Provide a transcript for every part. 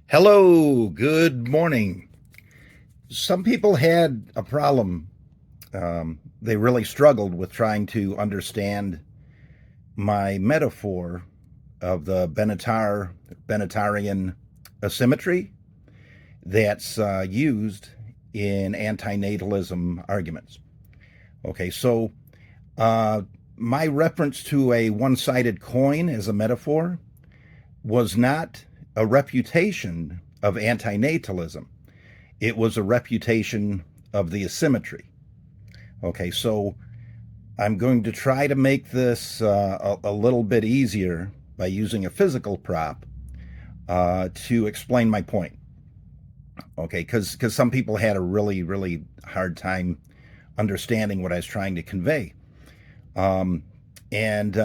Hello, good morning. Some people had a problem. They really struggled with trying to understand my metaphor of the Benatarian asymmetry that's used in antinatalism arguments. Okay, so uh, my reference to a one-sided coin as a metaphor was not a refutation of antinatalism. It was a refutation of the asymmetry. Okay, so I'm going to try to make this a little bit easier by using a physical prop to explain my point. Okay, because some people had a really hard time understanding what I was trying to convey. Um, and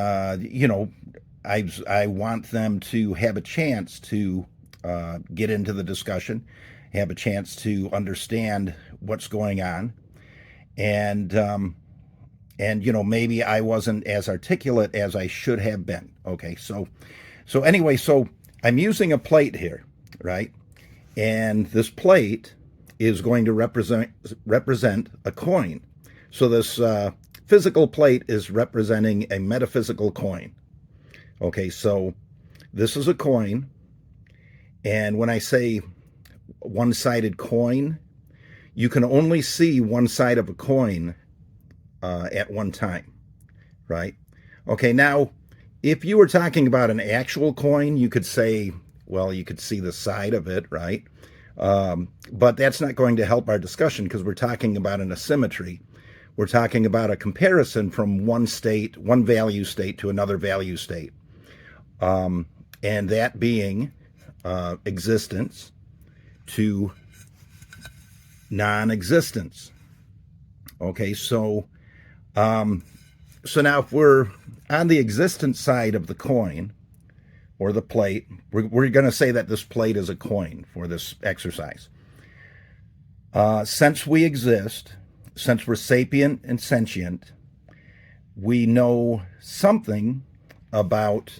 I want them to have a chance to get into the discussion, have a chance to understand what's going on, and maybe I wasn't as articulate as I should have been. Okay, so anyway, so I'm using a plate here, right? And this plate is going to represent a coin. So this physical plate is representing a metaphysical coin. Okay, so this is a coin, and when I say one-sided coin, you can only see one side of a coin at one time, right? Okay, now, if you were talking about an actual coin, you could say, well, you could see the side of it, right? But that's not going to help our discussion because we're talking about an asymmetry. We're talking about a comparison from one state, one value state to another value state. And that being existence to non-existence. Okay, so now if we're on the existence side of the coin or the plate, we're going to say that this plate is a coin for this exercise. Since we exist, since we're sapient and sentient, we know something about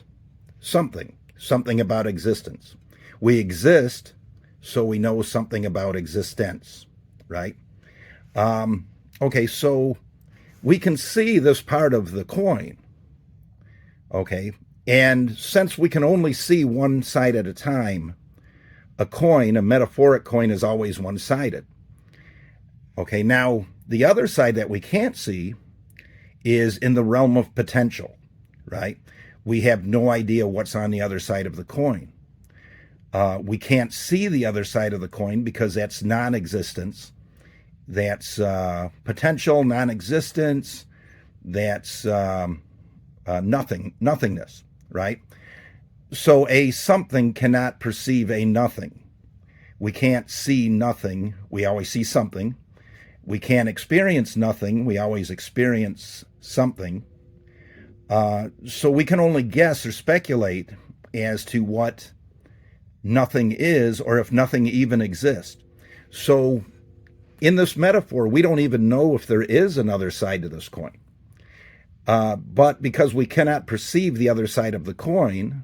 something about existence. We exist, so we know something about existence, right? Okay, so we can see this part of the coin, okay? And since we can only see one side at a time, a coin, a metaphoric coin, is always one-sided. Okay, now the other side that we can't see is in the realm of potential, right? We have no idea what's on the other side of the coin. We can't see the other side of the coin because that's non-existence. That's potential, non-existence. That's nothingness, right? So a something cannot perceive a nothing. We can't see nothing. We always see something. We can't experience nothing. We always experience something. So we can only guess or speculate as to what nothing is or if nothing even exists. So in this metaphor, we don't even know if there is another side to this coin. But because we cannot perceive the other side of the coin,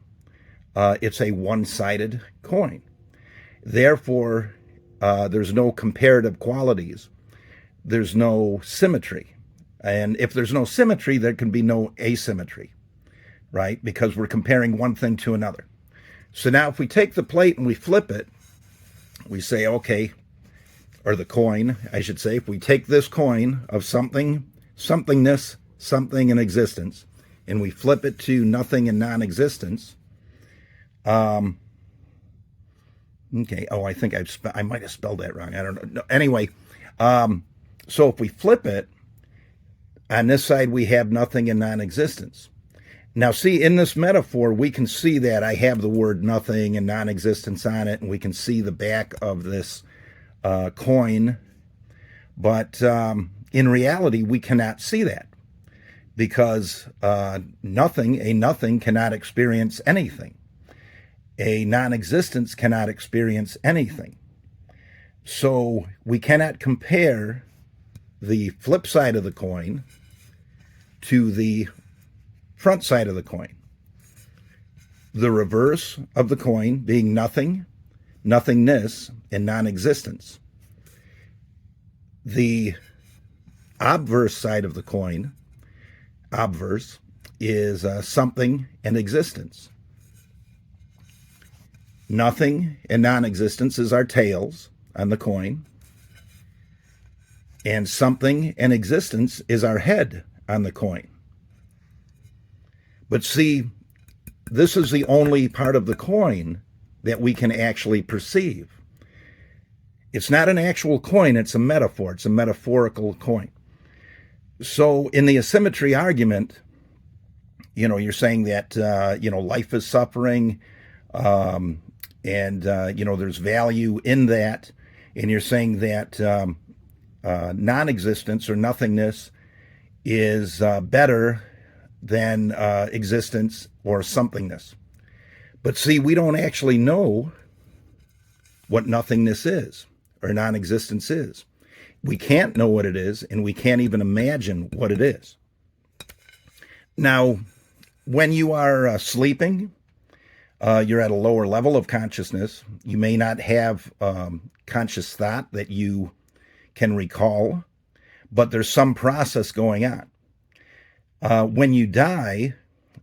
it's a one-sided coin. Therefore, there's no comparative qualities. There's no symmetry. And if there's no symmetry, there can be no asymmetry, right? Because we're comparing one thing to another. So now if we take the plate and we flip it, we say, okay, or the coin, I should say, if we take this coin of something, somethingness, something in existence, and we flip it to nothing and non-existence, okay, oh, I think I might have spelled that wrong. I don't know. No, anyway, so if we flip it, on this side, we have nothing and non-existence. Now, see, in this metaphor, we can see that I have the word nothing and non-existence on it, and we can see the back of this coin. But in reality, we cannot see that because a nothing cannot experience anything. A non-existence cannot experience anything. So we cannot compare the flip side of the coin to the front side of the coin. The reverse of the coin being nothing nothingness, and non-existence. The obverse side of the coin, obverse, is something and existence. Nothing and non-existence is our tails on the coin, and something and existence is our head on the coin. But see, this is the only part of the coin that we can actually perceive. It's not an actual coin, it's a metaphor. It's a metaphorical coin. So in the asymmetry argument, you're saying that, life is suffering, and, there's value in that. And you're saying that non-existence or nothingness is better than existence or somethingness. But see, we don't actually know what nothingness is or non-existence is. We can't know what it is, and we can't even imagine what it is. Now, when you are sleeping, you're at a lower level of consciousness. You may not have conscious thought that you can recall, but there's some process going on. When you die,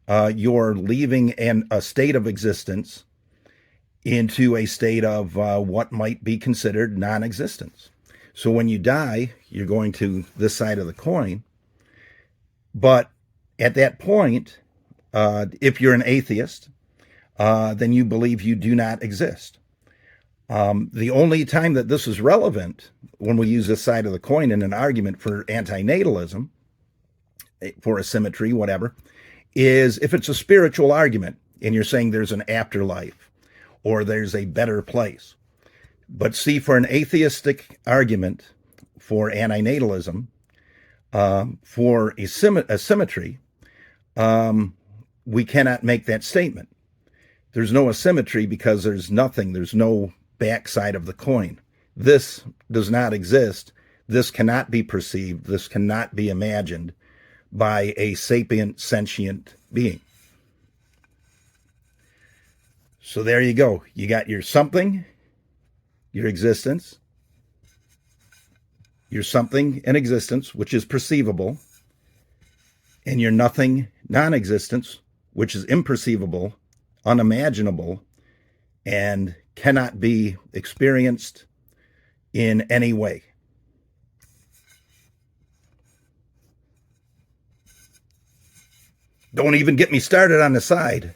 you're leaving a state of existence into a state of what might be considered non-existence. So when you die, you're going to this side of the coin. But at that point, if you're an atheist, then you believe you do not exist. The only time that this is relevant, when we use this side of the coin in an argument for antinatalism, for asymmetry, whatever, is if it's a spiritual argument and you're saying there's an afterlife or there's a better place. But see, for an atheistic argument for antinatalism, for asymmetry, we cannot make that statement. There's no asymmetry because there's nothing. There's no backside of the coin. This does not exist. This cannot be perceived. This cannot be imagined by a sapient, sentient being. So there you go. You got your something, your existence, your something and existence, which is perceivable, and your nothing, non-existence, which is imperceivable, unimaginable, and cannot be experienced in any way. Don't even get me started on the side.